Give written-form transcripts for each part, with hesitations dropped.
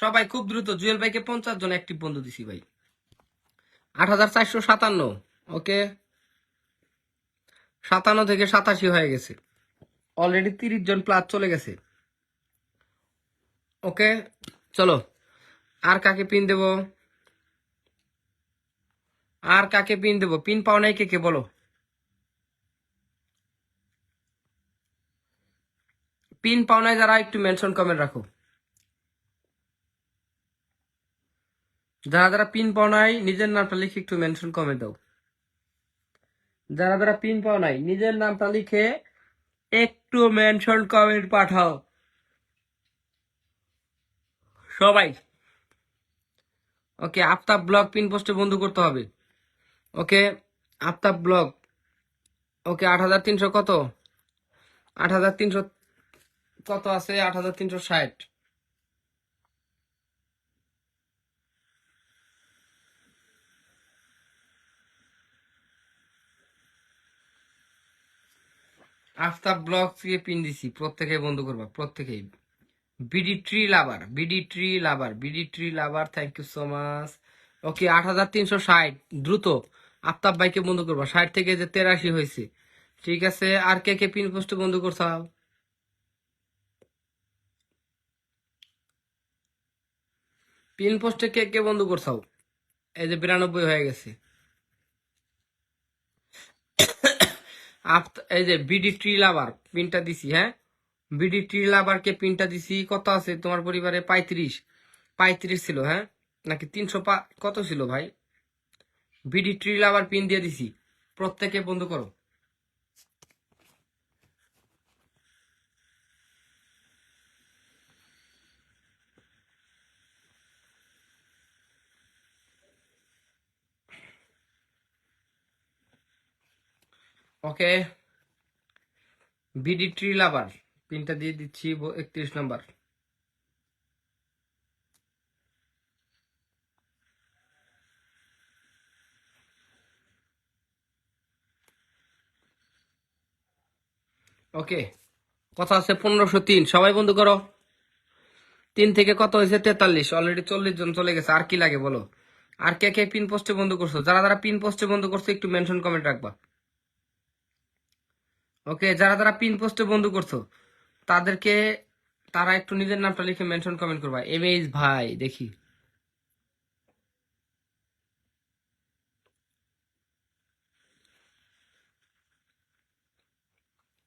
সবাই খুব দ্রুত জুয়েল ভাইকে 50 জন অ্যাক্টিভ বন্ধু দিছি ভাই। 8457। ওকে, 57 থেকে 87 হয়ে গেছে, অলরেডি 30 জন প্লাস চলে গেছে। ওকে চলো, আর কাকে পিন দেব, আর কাকে পিন দেব? পিন পাও নাই কে কে বলো? পিন পাও নাই যারা একটু মেনশন কমেন্ট রাখো। যারা যারা পিন পাও নাই নিজের নামটা লিখে একটু মেনশন কমেন্ট দাও। যারা যারা পিন পাও নাই নিজের নামটা লিখে একটু মেনশন কমেন্ট পাঠাও সবাই। ওকে, আফতাব ব্লগ পিন পোস্টে বন্ধ করতে হবে। ওকে, আফতাব ব্লগ। ওকে, 8300 কত? 8300 কত আছে? 8360। আফতাব ব্লগ থেকে পিন দিছি, প্রত্যেকে বন্ধ করবা, প্রত্যেকেই। BD tree lover, BD tree lover, BD tree lover, thank you so much. Okay, 8360 দ্রুত আফতাব ভাইকে বন্ধ করবা, 60 থেকে যে 83 হয়েছে। ঠিক আছে, আর কে কে পিন পোস্টে বন্ধ করছাও? পিন পোস্টে কে কে বন্ধ করছাও? এই যে 92 হয়ে গেছে। এই যে বিডি ট্রি লাভার পিনটা দিছি, হ্যাঁ বিডি ট্রি লাভারকে পিনটা দিছি। কত আছে তোমার পরিবারে? 35, 35 ছিল, হ্যাঁ নাকি 300 কত ছিল ভাই? বিডি ট্রি লাভার পিন দিয়ে দিছি, প্রত্যেকে বন্ধ করো। ওকে, বিডি ট্রি লাভার পিনটা দিয়ে দিচ্ছি 31 নম্বর। ওকে, কত আছে? 1503, সবাই বন্ধ করো। 3 থেকে কত হয়েছে? 43, অলরেডি 40 জন চলে গেছে। আর কি লাগে বলো? আর কে কে পিন পোস্টে বন্ধ করছো? যারা যারা পিন পোস্টে বন্ধ করছো একটু মেনশন কমেন্ট রাখবা। ওকে, যারা যারা পিন পোস্টে বন্ধ করছো তাদেরকে, তারা একটু নিজের নামটা লিখে মেনশন কমেন্ট করবা। এমএইচ ভাই, দেখি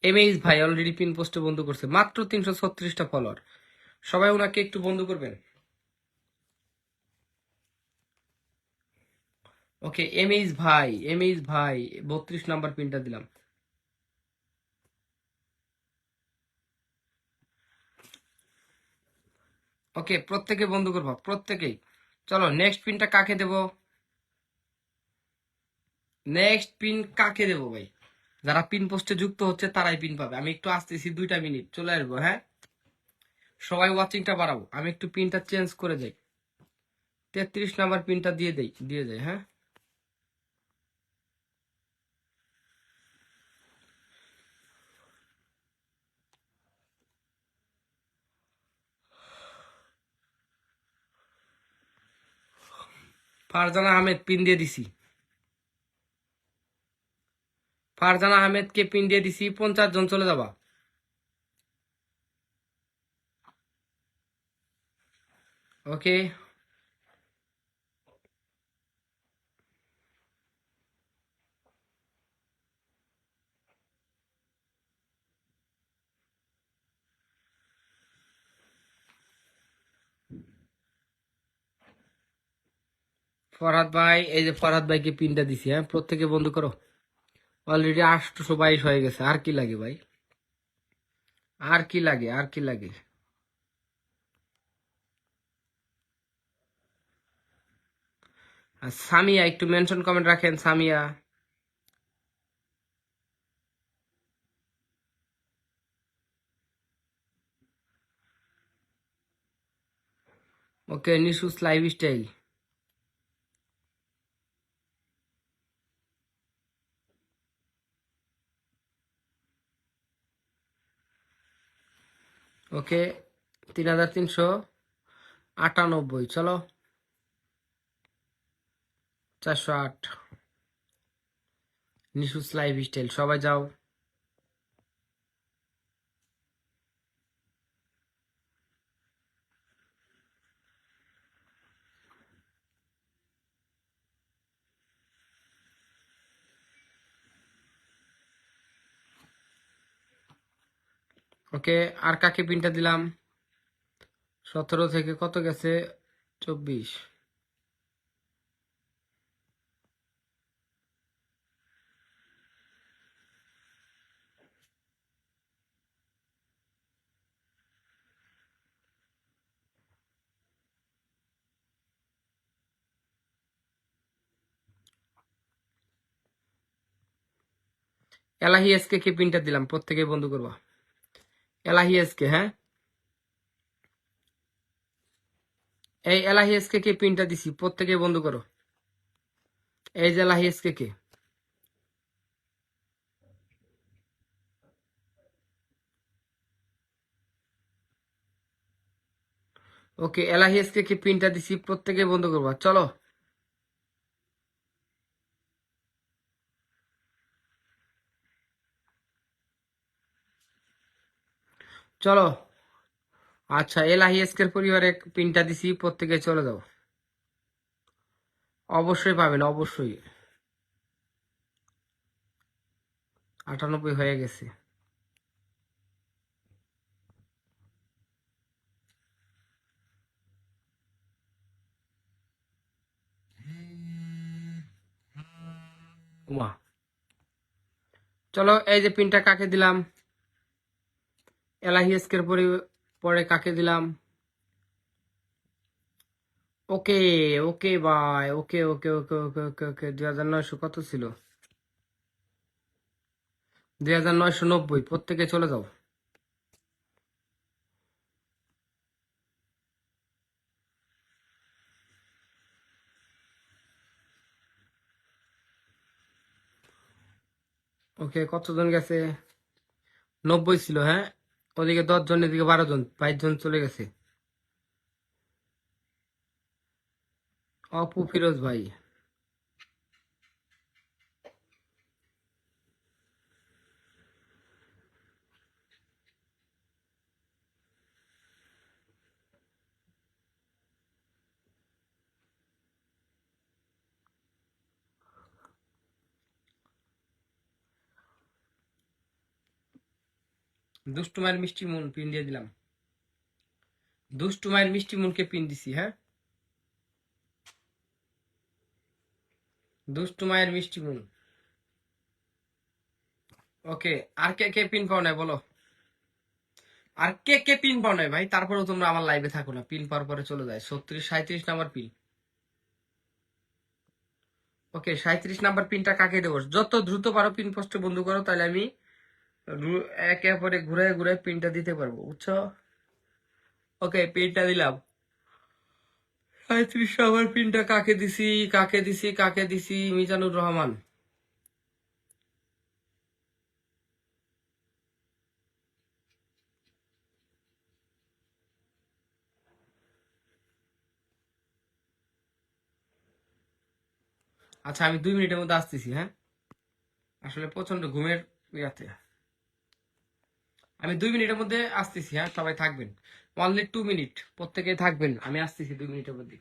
এমএইচ ভাই অলরেডি পিন পোস্টে বন্ধ করছে, মাত্র 336টা ফলোয়ার। সবাই ওনাকে একটু বন্ধ করবেন। ওকে, এমএইচ ভাই, এমএইচ ভাই 32 নাম্বার পিনটা দিলাম। ওকে, প্রত্যেকে বন্ধ করবা, প্রত্যেকেই। চলো, নেক্সট পিনটা কাকে দেব? নেক্সট পিন কাকে দেব ভাই? যারা পিন পোস্টে যুক্ত হচ্ছে তারাই পিন পাবে। আমি একটু আসতেছি, 2টা মিনিট চলে আসবো, হ্যাঁ সবাই ওয়াচিংটা বাড়াবো, আমি একটু পিনটা চেঞ্জ করে যাই। 33 নাম্বার পিনটা দিয়ে দেই, দিয়ে যাই, হ্যাঁ ফারজানা আহমেদ পিন দিয়ে দিছি, ফারজানা আহমেদকে পিন দিয়ে দিছি। 50 জন চলে যাবা। ওকে, ফরহাদ ভাই, এই যে ফরহাদ ভাইকে পিনটা দিছি, হ্যাঁ প্রত্যেকে বন্ধ করো। অলরেডি 822 হয়ে গেছে। আর কি লাগে ভাই? আর কি লাগে? আর কি লাগে? আর সামিয়া একটু মেনশন কমেন্ট রাখেন, সামিয়া। ওকে, নিশুস লাইফ স্টাইল। ওকে, 3300। 98, চলো 408। নিশুস লাইফ স্টাইল, সবাই যাও। ওকে, আর কাকে পিনটা দিলাম? 17 থেকে কত গেছে? 24। এলাহি এসকে কে পিনটা দিলাম, প্রত্যেকে বন্ধু করবা। এলাহি এসকে, হ্যাঁ, এই এলাহি এসকে কে পিনটা দিছি, প্রত্যেকে বন্ধু করো। এই যে এলাহি এসকে কে। ওকে, এলাহি এসকে কে পিনটা দিছি, প্রত্যেকে বন্ধু করবা, চলো। চলো, আচ্ছা, এলাহি এসকের পরিবারে পিনটা দিছি, প্রত্যেকে চলে যাও। অবশ্যই পাবেন, অবশ্যই। 98 হয়ে গেছে। উমা, চলো, এই যে পিনটা কাকে দিলাম? এলাহি এসকের পরে কাকে দিলাম? ওকে, ওকে ভাই, ওকে ওকে ওকে ওকে ওকে ওকে 2900 কত ছিল? 2990, প্রত্যেকে চলে যাও। ওকে, কতজন গেছে? 90 ছিল, হ্যাঁ। ওদিকে 10 জন, এদিকে 12 জন, 22 জন চলে গেছে। অপু ফিরোজ ভাই। দুষ্টু মায়ের মিষ্টি মুন পিন দিয়ে দিলাম। দুষ্টু মায়ের মিষ্টি মুনকে পিন দিছি, হ্যাঁ। দুষ্টু মায়ের মিষ্টি মুন। ওকে, আর কে কে পিন পাও নাই বলো? আর কে কে পিন পাও নাই ভাই? তারপরেও তোমরা আমার লাইভে থাকো না, পিন পাওয়ার পরে চলে যায়। 36, 37 নাম্বার পিন। ওকে, 37 নাম্বার পিনটা কাকে দেবো? যত দ্রুত পারো পিন পোস্টে বন্ধ করো, তাহলে আমি একে অপরে ঘুরে ঘুরে পিনটা দিতে পারবো, বুঝছো? ওকে, পিনটা দিলাম। 37 নাম্বার পিনটা কাকে দিছি, কাকে দিছি, কাকে দিছি? মিজানুর রহমান। আচ্ছা, আমি 2 মিনিটের মধ্যে আসতেছি, হ্যাঁ। আসলে প্রচন্ড ঘুমের ইয়াতে। আমি 2 মিনিটের মধ্যে আসতেছি, হ্যাঁ, সবাই থাকবেন। অনলি 2 মিনিট, প্রত্যেকে থাকবেন, আমি আসতেছি 2 মিনিটের মধ্যে।